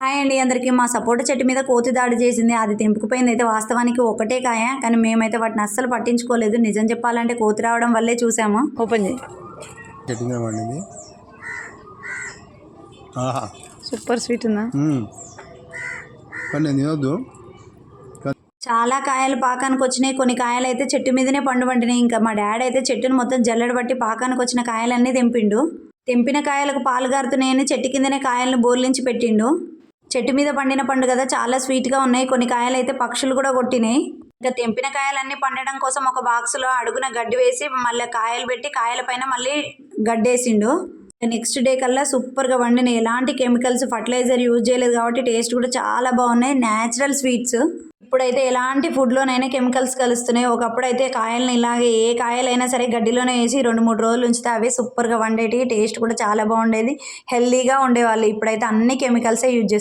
Hi అండి అందరికీ. మా సపోటా చెట్టు మీద కోతి దాడి చేసింది. అది తెంపుకుపోయింది. అయితే వాస్తవానికి ఒకటే కాయ, కానీ మేమైతే వాటిని అస్సలు పట్టించుకోలేదు. నిజం చెప్పాలంటే కోతి రావడం వల్లే చూసాము. ఓపెన్ చేయి. చెట్టు మీద పండింది. సూపర్ స్వీట్ ఉందా? కానీ నేను తినొద్దు. చాలా కాయలు పాకానికి వచ్చినాయి. కొన్ని కాయలు అయితే చెట్టు మీదనే పండు పండినాయి. ఇంకా మా డాడీ అయితే చెట్టును మొత్తం జల్లెడ బట్టి పాకానికి వచ్చిన కాయలన్నీ తెంపిండు. తెంపిన కాయలకు పాలు గారుతున్నాయని చెట్టు కిందనే కాయలను బోర్లించి పెట్టిండు. చెట్టు మీద పండిన పండు కదా, చాలా స్వీట్గా ఉన్నాయి. కొన్ని కాయలు అయితే పక్షులు కూడా కొట్టినాయి. ఇంకా తెంపిన కాయలన్నీ పండడం కోసం ఒక బాక్స్లో అడుగున గడ్డి వేసి మళ్ళీ కాయలు పెట్టి కాయల పైన మళ్ళీ గడ్డేసిండు. నెక్స్ట్ డే కల్లా సూపర్గా వండినాయి. ఎలాంటి కెమికల్స్ ఫర్టిలైజర్ యూజ్ చేయలేదు కాబట్టి టేస్ట్ కూడా చాలా బాగున్నాయి. Natural sweets. ఇప్పుడైతే ఎలాంటి ఫుడ్లోనైనా కెమికల్స్ కలుస్తున్నాయి. ఒకప్పుడు అయితే కాయలను ఇలాగే ఏ కాయలైనా సరే గడ్డిలోనే వేసి 2-3 రోజులు ఉంచితే అవే సూపర్గా వండేటివి. టేస్ట్ కూడా చాలా బాగుండేది. హెల్దీగా ఉండేవాళ్ళు. ఇప్పుడైతే అన్ని కెమికల్సే యూజ్ చేస్తారు.